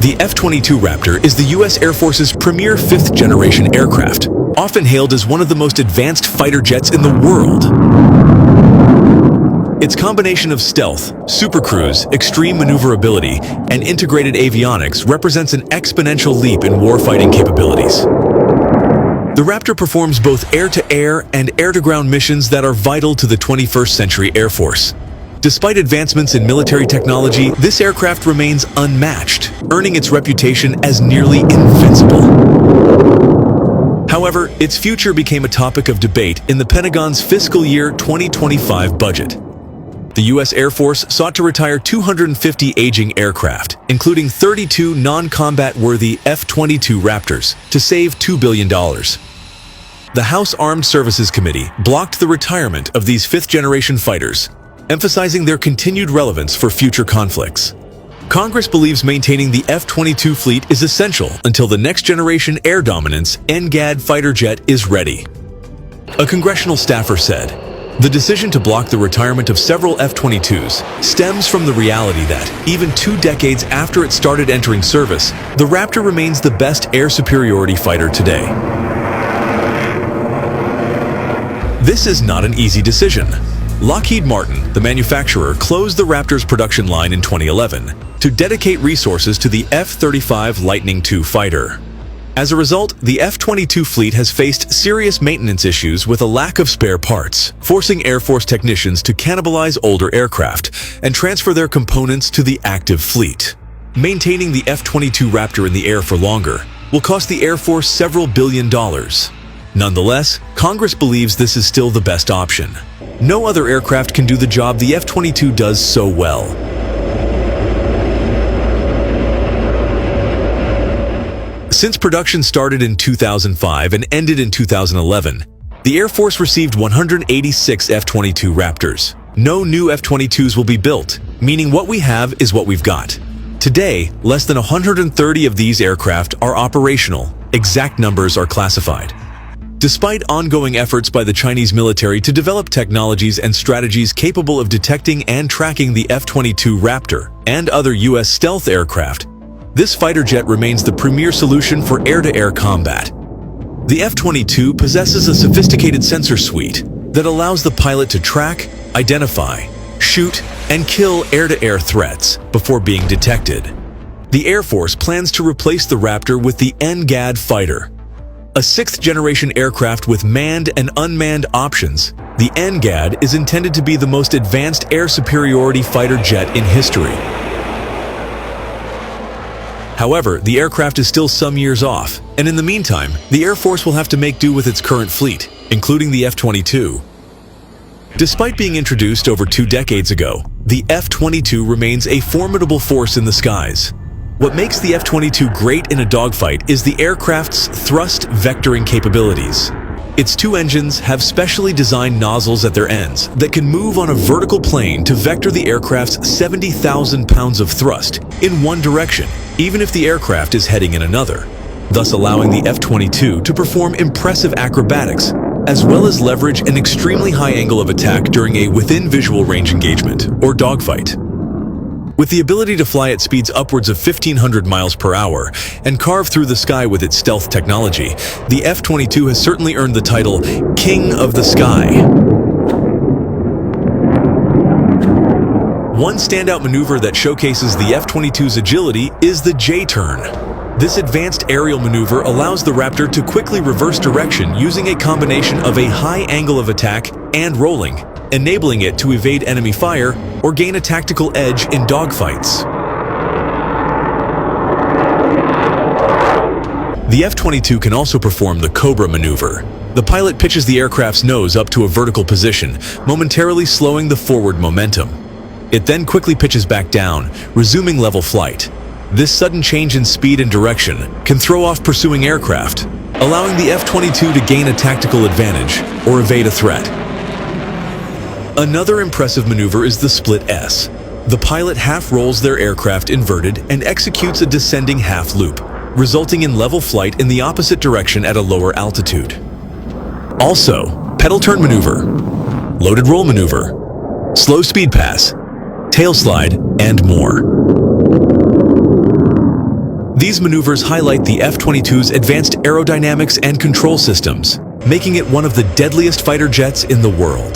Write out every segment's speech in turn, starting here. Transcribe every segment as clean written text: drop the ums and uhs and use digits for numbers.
The F-22 Raptor is the U.S. Air Force's premier fifth-generation aircraft, often hailed as one of the most advanced fighter jets in the world. Its combination of stealth, supercruise, extreme maneuverability, and integrated avionics represents an exponential leap in warfighting capabilities. The Raptor performs both air-to-air and air-to-ground missions that are vital to the 21st century Air Force. Despite advancements in military technology, this aircraft remains unmatched, earning its reputation as nearly invincible. However, its future became a topic of debate in the Pentagon's fiscal year 2025 budget. The U.S. Air Force sought to retire 250 aging aircraft, including 32 non-combat-worthy F-22 Raptors, to save $2 billion. The House Armed Services Committee blocked the retirement of these fifth-generation fighters, emphasizing their continued relevance for future conflicts. Congress believes maintaining the F-22 fleet is essential until the next-generation air dominance NGAD fighter jet is ready. A congressional staffer said, "The decision to block the retirement of several F-22s stems from the reality that, even 2 decades after it started entering service, the Raptor remains the best air superiority fighter today." This is not an easy decision. Lockheed Martin, the manufacturer, closed the Raptor's production line in 2011 to dedicate resources to the F-35 Lightning II fighter. As a result, the F-22 fleet has faced serious maintenance issues with a lack of spare parts, forcing Air Force technicians to cannibalize older aircraft and transfer their components to the active fleet. Maintaining the F-22 Raptor in the air for longer will cost the Air Force several billion dollars. Nonetheless, Congress believes this is still the best option. No other aircraft can do the job the F-22 does so well. Since production started in 2005 and ended in 2011, the Air Force received 186 F-22 Raptors. No new F-22s will be built, meaning what we have is what we've got. Today, less than 130 of these aircraft are operational. Exact numbers are classified. Despite ongoing efforts by the Chinese military to develop technologies and strategies capable of detecting and tracking the F-22 Raptor and other U.S. stealth aircraft, this fighter jet remains the premier solution for air-to-air combat. The F-22 possesses a sophisticated sensor suite that allows the pilot to track, identify, shoot, and kill air-to-air threats before being detected. The Air Force plans to replace the Raptor with the NGAD fighter, a sixth-generation aircraft with manned and unmanned options. The NGAD is intended to be the most advanced air superiority fighter jet in history. However, the aircraft is still some years off, and in the meantime, the Air Force will have to make do with its current fleet, including the F-22. Despite being introduced over 2 decades ago, the F-22 remains a formidable force in the skies. What makes the F-22 great in a dogfight is the aircraft's thrust vectoring capabilities. Its 2 engines have specially designed nozzles at their ends that can move on a vertical plane to vector the aircraft's 70,000 pounds of thrust in one direction, even if the aircraft is heading in another, thus allowing the F-22 to perform impressive acrobatics, as well as leverage an extremely high angle of attack during a within-visual range engagement, or dogfight. With the ability to fly at speeds upwards of 1,500 miles per hour and carve through the sky with its stealth technology, the F-22 has certainly earned the title King of the Sky. One standout maneuver that showcases the F-22's agility is the J-turn. This advanced aerial maneuver allows the Raptor to quickly reverse direction using a combination of a high angle of attack and rolling, enabling it to evade enemy fire or gain a tactical edge in dogfights. The F-22 can also perform the Cobra maneuver. The pilot pitches the aircraft's nose up to a vertical position, momentarily slowing the forward momentum. It then quickly pitches back down, resuming level flight. This sudden change in speed and direction can throw off pursuing aircraft, allowing the F-22 to gain a tactical advantage or evade a threat. Another impressive maneuver is the Split S. The pilot half rolls their aircraft inverted and executes a descending half loop, resulting in level flight in the opposite direction at a lower altitude. Also, pedal turn maneuver, loaded roll maneuver, slow speed pass, tail slide, and more. These maneuvers highlight the F-22's advanced aerodynamics and control systems, making it one of the deadliest fighter jets in the world.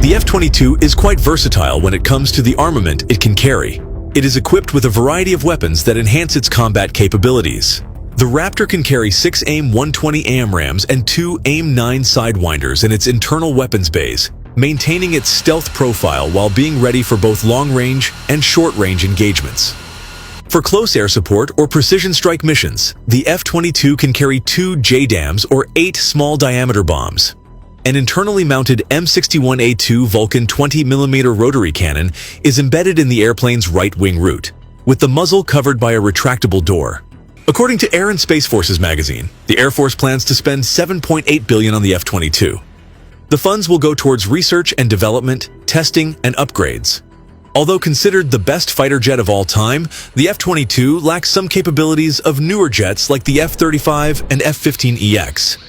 The F-22 is quite versatile when it comes to the armament it can carry. It is equipped with a variety of weapons that enhance its combat capabilities. The Raptor can carry 6 AIM-120 AMRAAMs and 2 AIM-9 Sidewinders in its internal weapons bays, maintaining its stealth profile while being ready for both long-range and short-range engagements. For close air support or precision strike missions, the F-22 can carry 2 JDAMs or 8 small-diameter bombs. An internally mounted M61A2 Vulcan 20mm rotary cannon is embedded in the airplane's right-wing root, with the muzzle covered by a retractable door. According to Air and Space Forces magazine, the Air Force plans to spend $7.8 billion on the F-22. The funds will go towards research and development, testing, and upgrades. Although considered the best fighter jet of all time, the F-22 lacks some capabilities of newer jets like the F-35 and F-15EX.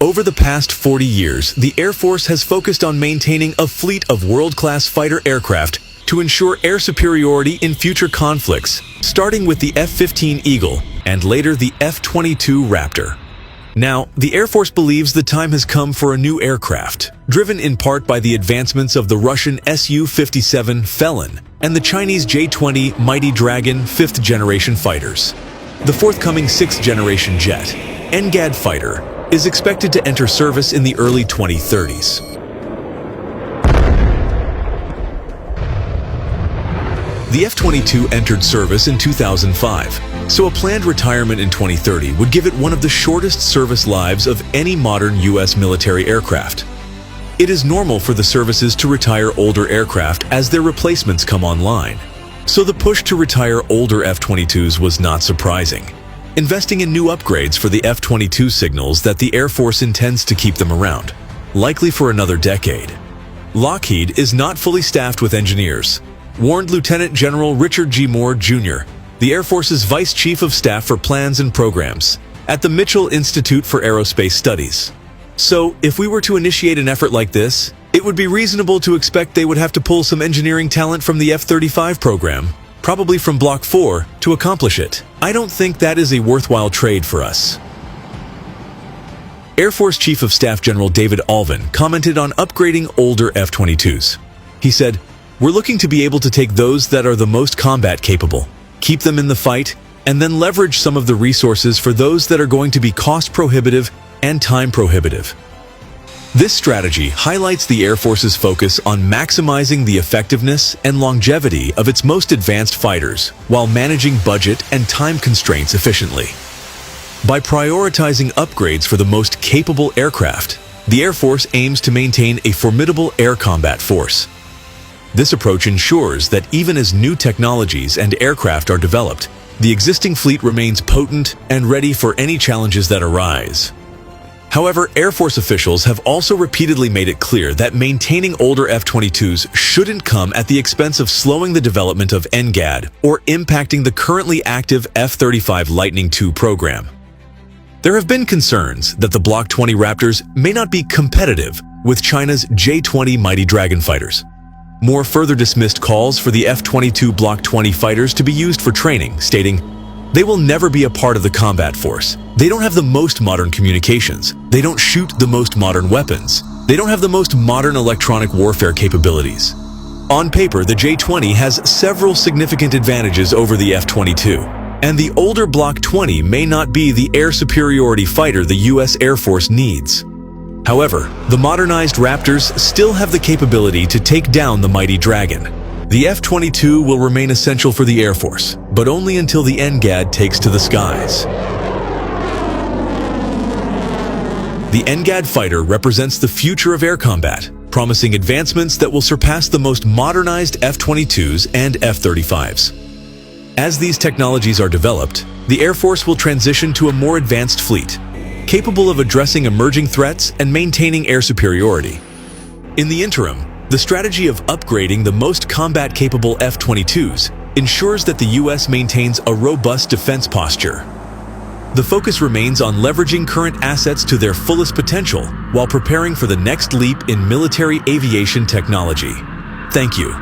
Over the past 40 years, the Air Force has focused on maintaining a fleet of world-class fighter aircraft to ensure air superiority in future conflicts, starting with the F-15 Eagle and later the F-22 Raptor. Now, the Air Force believes the time has come for a new aircraft, driven in part by the advancements of the Russian Su-57 Felon and the Chinese J-20 Mighty Dragon 5th-generation fighters. The forthcoming 6th-generation jet, NGAD fighter, is expected to enter service in the early 2030s. The F-22 entered service in 2005, so a planned retirement in 2030 would give it one of the shortest service lives of any modern U.S. military aircraft. It is normal for the services to retire older aircraft as their replacements come online, so the push to retire older F-22s was not surprising. Investing in new upgrades for the F-22 signals that the Air Force intends to keep them around, likely for another decade. Lockheed is not fully staffed with engineers, warned Lieutenant General Richard G. Moore, Jr., the Air Force's Vice Chief of Staff for Plans and Programs, at the Mitchell Institute for Aerospace Studies. So, if we were to initiate an effort like this, it would be reasonable to expect they would have to pull some engineering talent from the F-35 program, probably from Block 4, to accomplish it. I don't think that is a worthwhile trade for us. Air Force Chief of Staff General David Alvin commented on upgrading older F-22s. He said, "We're looking to be able to take those that are the most combat capable, keep them in the fight, and then leverage some of the resources for those that are going to be cost prohibitive and time prohibitive." This strategy highlights the Air Force's focus on maximizing the effectiveness and longevity of its most advanced fighters while managing budget and time constraints efficiently. By prioritizing upgrades for the most capable aircraft, the Air Force aims to maintain a formidable air combat force. This approach ensures that even as new technologies and aircraft are developed, the existing fleet remains potent and ready for any challenges that arise. However, Air Force officials have also repeatedly made it clear that maintaining older F-22s shouldn't come at the expense of slowing the development of NGAD or impacting the currently active F-35 Lightning II program. There have been concerns that the Block 20 Raptors may not be competitive with China's J-20 Mighty Dragon fighters. Moore further dismissed calls for the F-22 Block 20 fighters to be used for training, stating, "They will never be a part of the combat force. They don't have the most modern communications. They don't shoot the most modern weapons. They don't have the most modern electronic warfare capabilities." On paper, the J-20 has several significant advantages over the F-22, and the older Block 20 may not be the air superiority fighter the U.S. Air Force needs. However, the modernized Raptors still have the capability to take down the Mighty Dragon. The F-22 will remain essential for the Air Force, but only until the NGAD takes to the skies. The NGAD fighter represents the future of air combat, promising advancements that will surpass the most modernized F-22s and F-35s. As these technologies are developed, the Air Force will transition to a more advanced fleet, capable of addressing emerging threats and maintaining air superiority. In the interim, the strategy of upgrading the most combat-capable F-22s ensures that the U.S. maintains a robust defense posture. The focus remains on leveraging current assets to their fullest potential while preparing for the next leap in military aviation technology. Thank you.